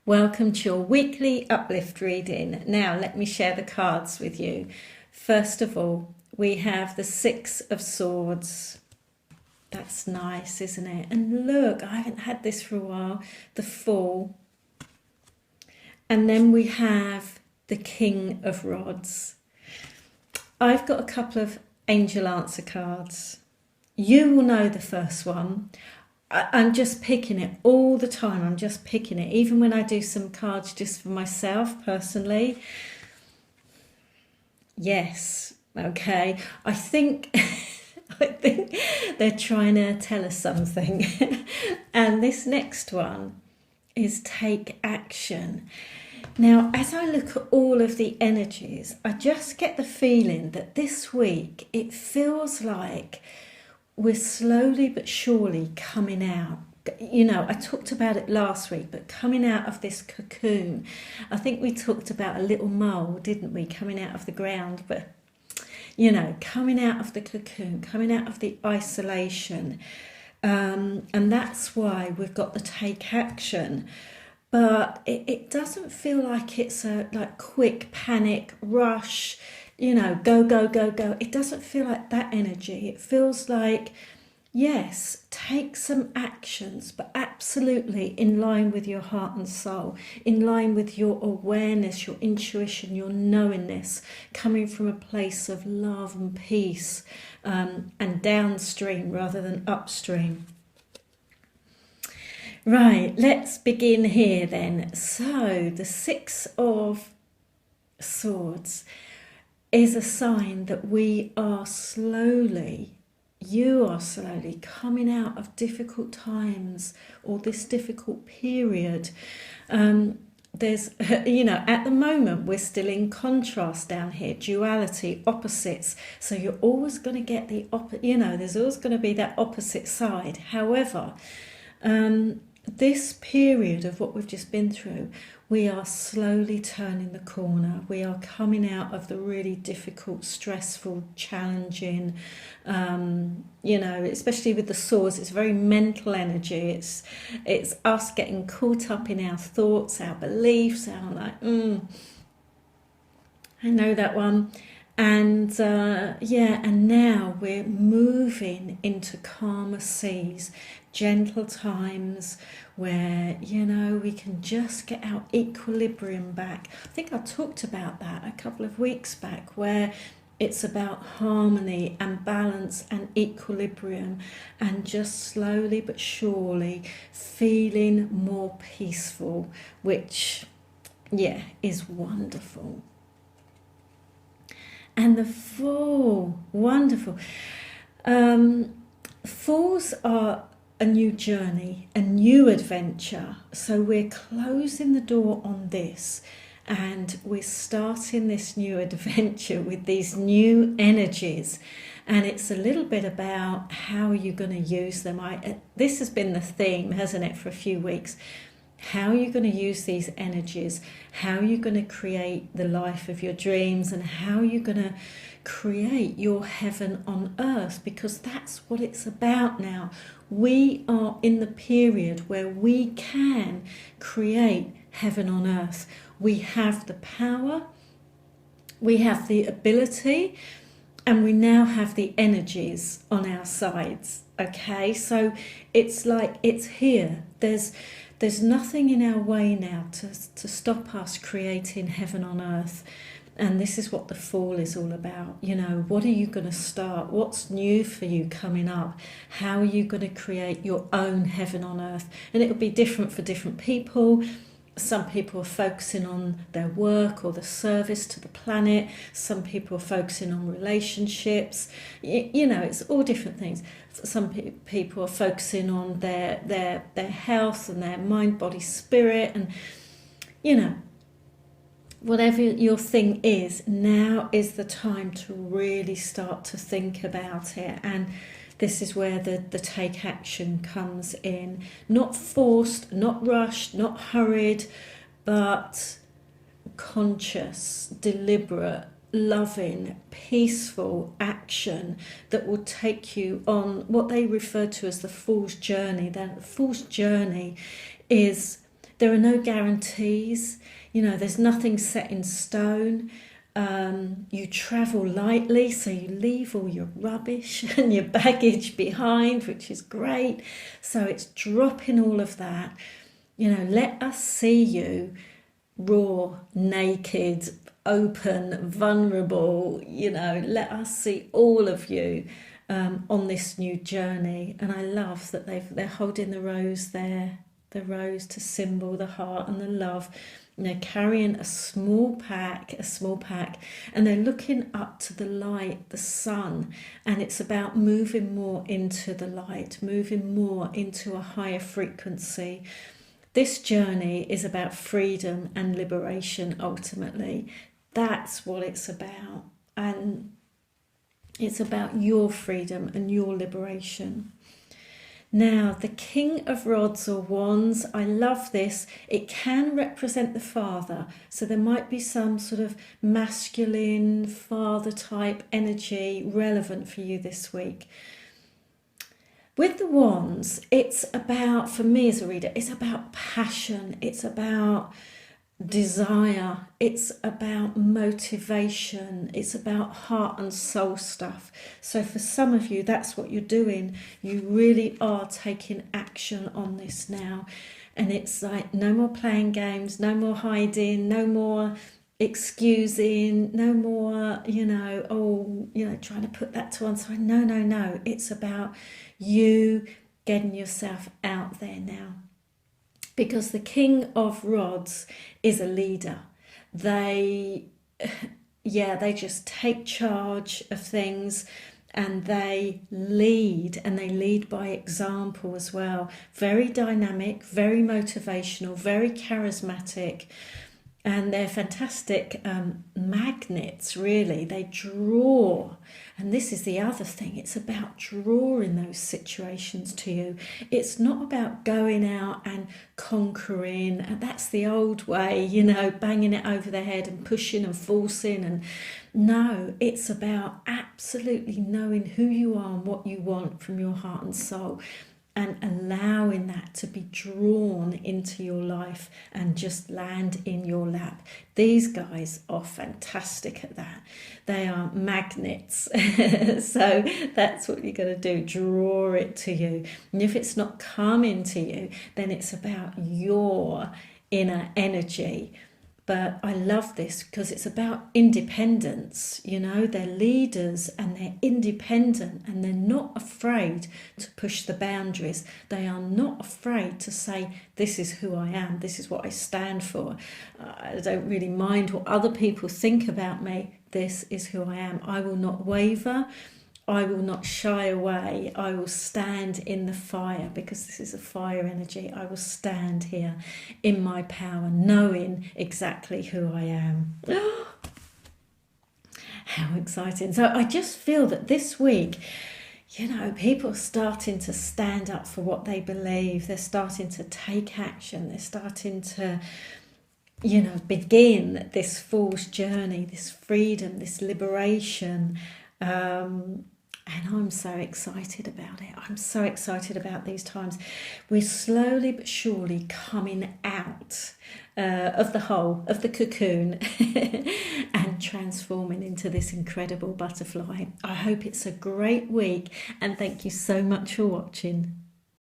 Welcome to your weekly uplift reading. Now, let me share the cards with you. First of all, we have the Six of Swords. That's nice, isn't it? And look, I haven't had this for a while. The Fool. And then we have the King of Rods. I've got a couple of angel answer cards. You will know the first one. I'm just picking it all the time. I'm just picking it. Even when I do some cards just for myself personally. Yes. Okay. I think they're trying to tell us something. And this next one is take action. Now, as I look at all of the energies, I just get the feeling that this week it feels like we're slowly but surely coming out. You know, I talked about it last week, but coming out of this cocoon. I think we talked about a little mole, didn't we, coming out of the ground, but you know, coming out of the cocoon, coming out of the isolation. And that's why we've got the take action. But it doesn't feel like it's a like quick panic rush, you know, go, go, go, go. It doesn't feel like that energy. It feels like, yes, take some actions, but absolutely in line with your heart and soul, in line with your awareness, your intuition, your knowingness, coming from a place of love and peace, and downstream rather than upstream. Right, let's begin here then. So the Six of Swords is a sign that we are slowly, you are slowly coming out of difficult times or this difficult period. There's, you know, at the moment we're still in contrast down here, duality, opposites. So you're always going to get the you know, there's always going to be that opposite side. However, this period of what we've just been through, we are slowly turning the corner. We are coming out of the really difficult, stressful, challenging, you know, especially with the swords, it's very mental energy. It's us getting caught up in our thoughts, our beliefs, our like, I know that one. And yeah, and now we're moving into calmer seas, gentle times where, you know, we can just get our equilibrium back. I think I talked about that a couple of weeks back, where it's about harmony and balance and equilibrium, and just slowly but surely feeling more peaceful, which, yeah, is wonderful. And the Fool, wonderful. Fools are a new journey, a new adventure. So we're closing the door on this and we're starting this new adventure with these new energies. And it's a little bit about how you're going to use them. This has been the theme, hasn't it, for a few weeks. How are you going to use these energies? How are you going to create the life of your dreams? And how are you going to create your heaven on earth? Because that's what it's about now. We are in the period where we can create heaven on earth. We have the power, we have the ability, and we now have the energies on our sides. Okay, so it's like it's here. There's nothing in our way now to stop us creating heaven on earth. And this is what the Fool is all about. You know, what are you going to start? What's new for you coming up? How are you going to create your own heaven on earth? And it will be different for different people. Some people are focusing on their work or the service to the planet. Some people are focusing on relationships. You know, it's all different things. Some people are focusing on their health and their mind, body, spirit. And, you know, whatever your thing is, now is the time to really start to think about it. And this is where the take action comes in. Not forced, not rushed, not hurried, but conscious, deliberate, loving, peaceful action that will take you on what they refer to as the Fool's Journey. The Fool's Journey is There are no guarantees. There's nothing set in stone. You travel lightly, so you leave all your rubbish and your baggage behind, which is great. So it's dropping all of that. Let us see you raw, naked, open, vulnerable. Let us see all of you on this new journey. And I love that they're holding the rose there, the rose to symbol the heart and the love. And they're carrying a small pack, and they're looking up to the light, the sun, and it's about moving more into the light, moving more into a higher frequency. This journey is about freedom and liberation, ultimately. That's what it's about. And it's about your freedom and your liberation. Now, the King of Rods or Wands, I love this. It can represent the father. So there might be some sort of masculine father type energy relevant for you this week. With the Wands, it's about, for me as a reader, it's about passion. It's about desire, it's about motivation, it's about heart and soul stuff. So for some of you, that's what you're doing. You really are taking action on this now, and it's like no more playing games, no more hiding, no more excusing, no more trying to put that to one side. No, it's about you getting yourself out there now. Because the King of Rods is a leader. They just take charge of things, and they lead by example as well. Very dynamic, very motivational, very charismatic, and they're fantastic magnets, really. They draw, and this is the other thing. It's about drawing those situations to you. It's not about going out and conquering, and that's the old way, banging it over the head and pushing and forcing. And no, it's about absolutely knowing who you are and what you want from your heart and soul, and allowing that to be drawn into your life and just land in your lap. These guys are fantastic at that. They are magnets. So that's what you're going to do, draw it to you. And if it's not coming to you, then it's about your inner energy. But I love this because it's about independence. They're leaders and they're independent, and they're not afraid to push the boundaries. They are not afraid to say, this is who I am, this is what I stand for. I don't really mind what other people think about me. This is who I am. I will not waver. I will not shy away. I will stand in the fire, because this is a fire energy. I will stand here in my power, knowing exactly who I am. How exciting. So I just feel that this week, people are starting to stand up for what they believe. They're starting to take action. They're starting to, begin this fool's journey, this freedom, this liberation. And I'm so excited about it. I'm so excited about these times. We're slowly but surely coming out of the hole, of the cocoon, and transforming into this incredible butterfly. I hope it's a great week, and thank you so much for watching.